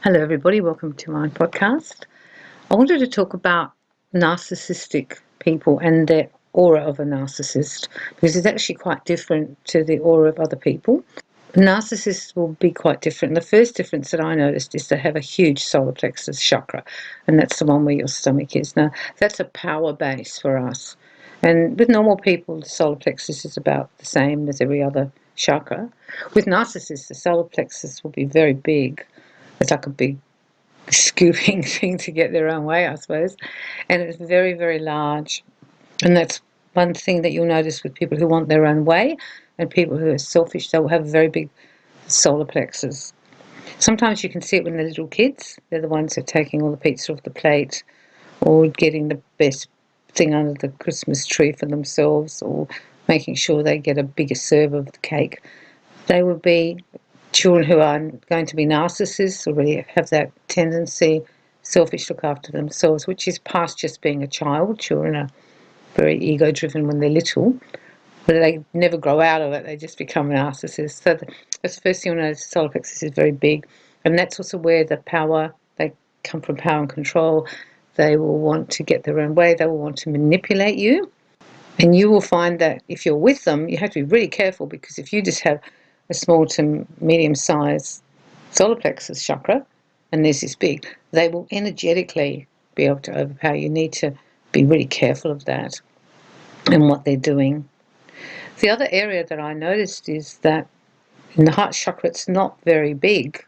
Hello, everybody. Welcome to my podcast. I wanted to talk about narcissistic people and the aura of a narcissist because it's actually quite different to the aura of other people. Narcissists will be quite different. The first difference that I noticed is they have a huge solar plexus chakra, and that's the one where your stomach is. Now, that's a power base for us. And with normal people, the solar plexus is about the same as every other chakra. With narcissists, the solar plexus will be very big. It's like a big scooping thing to get their own way, I suppose. And it's very, very large. And that's one thing that you'll notice with people who want their own way and people who are selfish. They'll have very big solar plexus. Sometimes you can see it when they're little kids. They're the ones who are taking all the pizza off the plate or getting the best thing under the Christmas tree for themselves or making sure they get a bigger serve of the cake. They will be children who are going to be narcissists or really have that tendency, selfish, look after themselves, which is past just being a child. Children are very ego-driven when they're little, but they never grow out of it. They just become narcissists. So that's the first thing you'll notice. Solar plexus is very big, and that's also where they come from, power and control. They will want to get their own way. They will want to manipulate you. And you will find that if you're with them, you have to be really careful, because if you just have a small to medium-sized solar plexus chakra and there's this big, they will energetically be able to overpower you. You need to be really careful of that and what they're doing. The other area that I noticed is that in the heart chakra, it's not very big.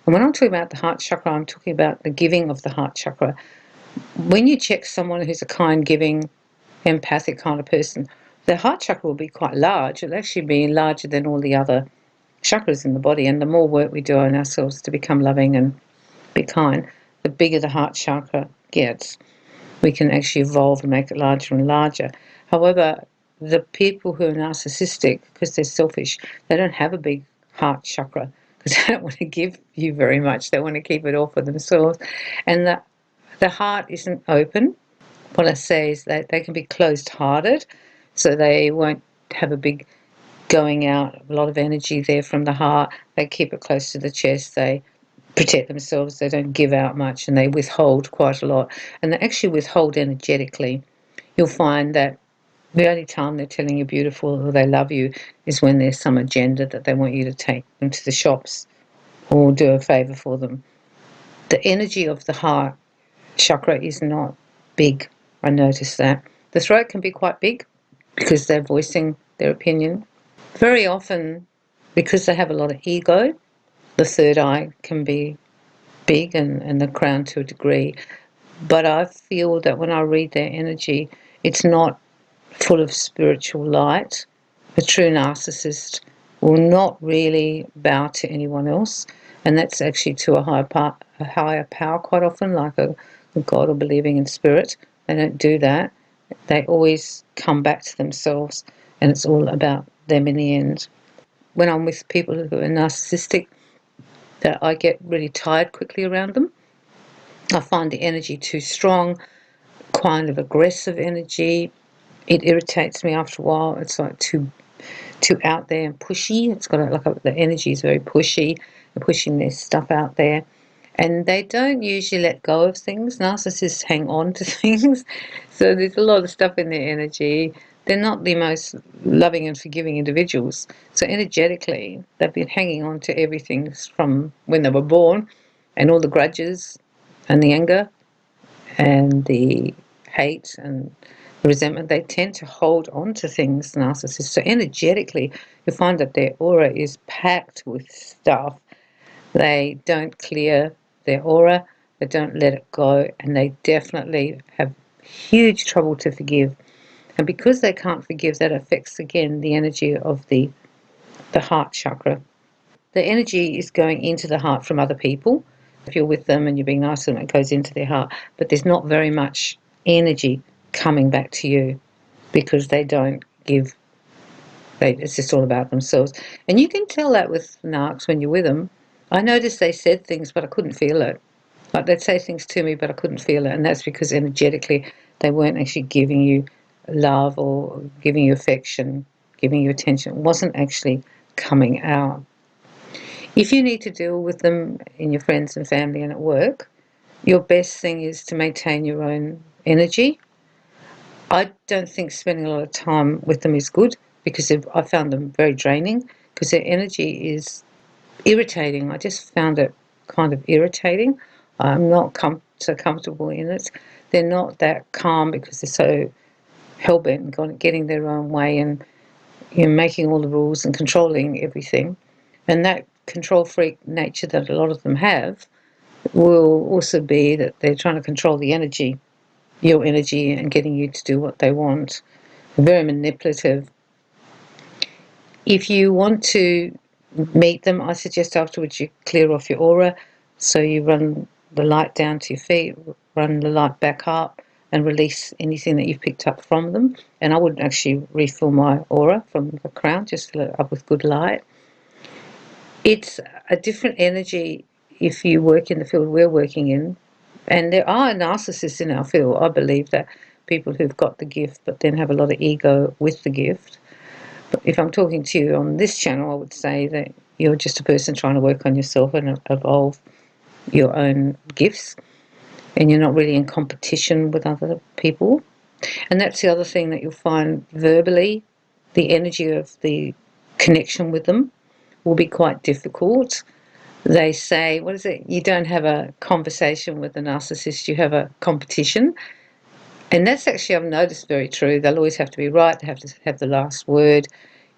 And when I'm talking about the heart chakra, I'm talking about the giving of the heart chakra. When you check someone who's a kind, giving, empathic kind of person, their heart chakra will be quite large. It'll actually be larger than all the other chakras in the body. And the more work we do on ourselves to become loving and be kind, the bigger the heart chakra gets. We can actually evolve and make it larger and larger. However, the people who are narcissistic, because they're selfish, they don't have a big heart chakra because they don't want to give you very much. They want to keep it all for themselves. And the heart isn't open. What I say is that they can be closed-hearted, so they won't have a big going out, a lot of energy there from the heart. They keep it close to the chest. They protect themselves. They don't give out much, and they withhold quite a lot. And they actually withhold energetically. You'll find that the only time they're telling you beautiful or they love you is when there's some agenda that they want you to take them to the shops or do a favour for them. The energy of the heart chakra is not big. I noticed that. The throat can be quite big because they're voicing their opinion. Very often, because they have a lot of ego, the third eye can be big and the crown to a degree. But I feel that when I read their energy, it's not full of spiritual light. A true narcissist will not really bow to anyone else, and that's actually to a higher power quite often, like a God or believing in spirit. They don't do that. They always come back to themselves, and it's all about them in the end. When I'm with people who are narcissistic, that I get really tired quickly around them. I find the energy too strong, kind of aggressive energy. It irritates me after a while. It's like too out there and pushy. It's got the energy is very pushy. They're pushing their stuff out there. And they don't usually let go of things. Narcissists hang on to things. So there's a lot of stuff in their energy. They're not the most loving and forgiving individuals. So energetically, they've been hanging on to everything from when they were born, and all the grudges and the anger and the hate and the resentment. They tend to hold on to things, narcissists. So energetically, you find that their aura is packed with stuff. They don't clear their aura, they don't let it go, and they definitely have huge trouble to forgive. And because they can't forgive, that affects again the energy of the heart chakra. The energy is going into the heart from other people. If you're with them and you're being nice to them, it goes into their heart. But there's not very much energy coming back to you because they don't give. It's just all about themselves. And you can tell that with narcs when you're with them. I noticed they said things, but I couldn't feel it. Like they'd say things to me, but I couldn't feel it. And that's because energetically they weren't actually giving you love or giving you affection, giving you attention. It wasn't actually coming out. If you need to deal with them in your friends and family and at work, your best thing is to maintain your own energy. I don't think spending a lot of time with them is good, because I found them very draining, because their energy is irritating. I just found it kind of irritating. I'm not so comfortable in it. They're not that calm because they're so hell-bent on getting their own way and making all the rules and controlling everything. And that control freak nature that a lot of them have will also be that they're trying to control the energy, your energy, and getting you to do what they want. Very manipulative. If you want to meet them, I suggest afterwards you clear off your aura. So you run the light down to your feet, run the light back up, and release anything that you've picked up from them. And I would actually refill my aura from the crown, just fill it up with good light. It's a different energy if you work in the field we're working in. And there are narcissists in our field. I believe that people who've got the gift but then have a lot of ego with the gift. But if I'm talking to you on this channel, I would say that you're just a person trying to work on yourself and evolve your own gifts, and you're not really in competition with other people. And that's the other thing that you'll find verbally, the energy of the connection with them will be quite difficult. They say, what is it? You don't have a conversation with a narcissist, you have a competition. And that's actually, I've noticed, very true. They'll always have to be right. They have to have the last word.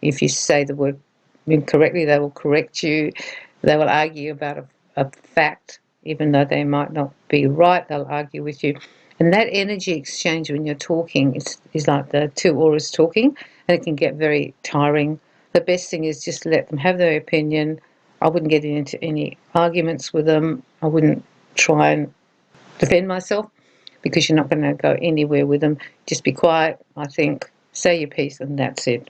If you say the word incorrectly, they will correct you. They will argue about a fact, even though they might not be right. They'll argue with you. And that energy exchange when you're talking is like the two auras talking, and it can get very tiring. The best thing is just let them have their opinion. I wouldn't get into any arguments with them. I wouldn't try and defend myself, because you're not going to go anywhere with them. Just be quiet, I think, say your piece, and that's it.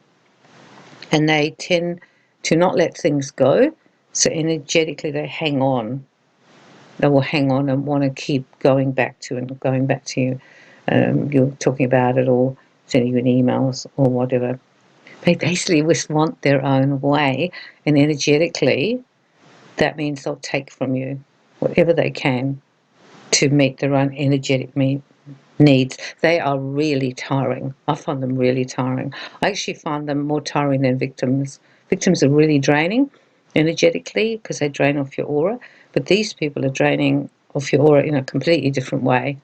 And they tend to not let things go, so energetically they hang on. They will hang on and want to keep going back to you. You're talking about it or sending you an emails or whatever. They basically just want their own way, and energetically that means they'll take from you whatever they can to meet their own energetic needs. They are really tiring. I find them really tiring. I actually find them more tiring than victims. Victims are really draining energetically because they drain off your aura, but these people are draining off your aura in a completely different way.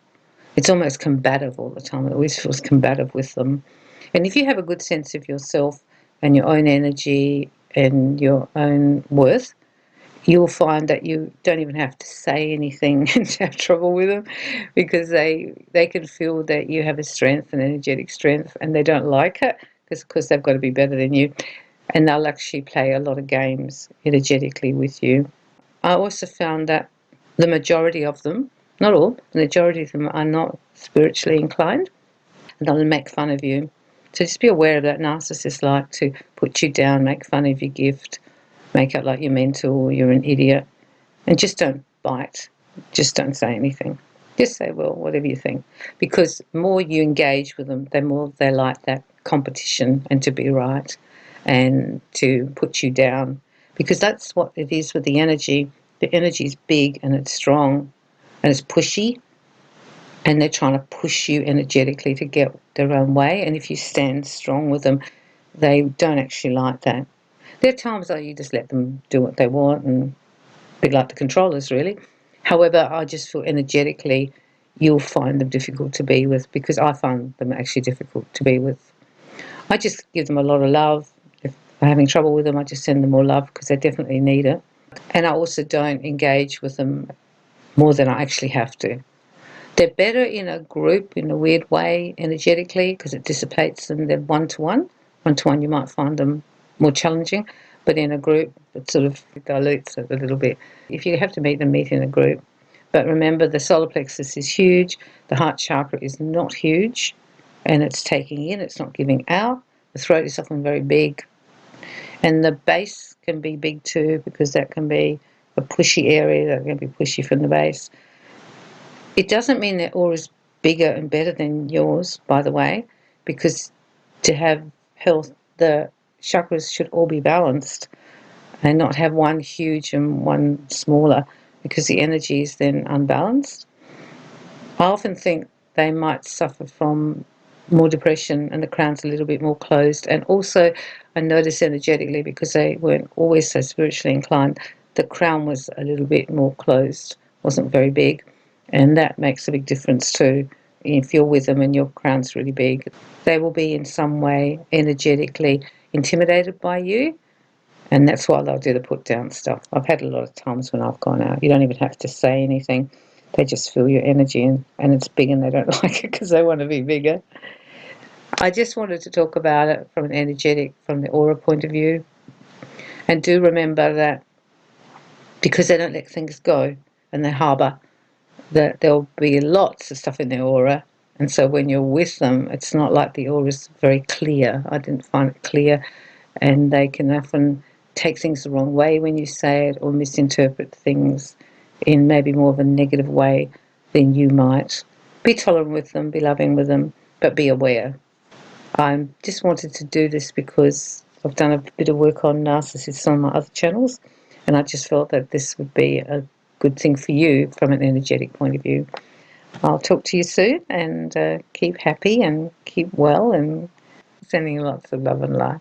It's almost combative all the time. It always feels combative with them. And if you have a good sense of yourself and your own energy and your own worth, you'll find that you don't even have to say anything and have trouble with them, because they can feel that you have a strength, an energetic strength, and they don't like it because they've got to be better than you, and they'll actually play a lot of games energetically with you. I also found that the majority of them, not all, the majority of them are not spiritually inclined, and they'll make fun of you. So just be aware of that. Narcissists like to put you down, make fun of your gift, make out like you're mental or you're an idiot, and just don't bite. Just don't say anything. Just say, well, whatever you think. Because the more you engage with them, the more they like that competition and to be right and to put you down. Because that's what it is with the energy. The energy is big and it's strong and it's pushy, and they're trying to push you energetically to get their own way. And if you stand strong with them, they don't actually like that. There are times that you just let them do what they want and be like the controllers, really. However, I just feel energetically you'll find them difficult to be with, because I find them actually difficult to be with. I just give them a lot of love. If I'm having trouble with them, I just send them more love because they definitely need it. And I also don't engage with them more than I actually have to. They're better in a group in a weird way energetically because it dissipates them. They're one-to-one. One-to-one you might find them more challenging, but in a group it sort of dilutes it a little bit. If you have to meet them, meet in a group. But remember, the solar plexus is huge, the heart chakra is not huge, and it's taking in, it's not giving out. The throat is often very big, and the base can be big too, because that can be a pushy area, that can be pushy from the base. It doesn't mean their aura is bigger and better than yours, by the way, because to have health, the chakras should all be balanced. and not have one huge and one smaller, because the energy is then unbalanced. I often think they might suffer from more depression and the crown's a little bit more closed. And also, I noticed energetically, because they weren't always so spiritually inclined, the crown was a little bit more closed, wasn't very big. And that makes a big difference too. If you're with them and your crown's really big, they will be in some way energetically intimidated by you. And that's why they'll do the put down stuff. I've had a lot of times when I've gone out, you don't even have to say anything. They just feel your energy, and it's big and they don't like it because they want to be bigger. I just wanted to talk about it from an energetic, from the aura point of view. And do remember that because they don't let things go and they harbour, that there'll be lots of stuff in their aura. And so when you're with them, it's not like the aura is very clear. I didn't find it clear. And they can often take things the wrong way when you say it, or misinterpret things in maybe more of a negative way than you might. Be tolerant with them, be loving with them, but be aware. I just wanted to do this because I've done a bit of work on narcissists on my other channels, and I just felt that this would be a good thing for you from an energetic point of view. I'll talk to you soon, and keep happy and keep well, and sending you lots of love and light.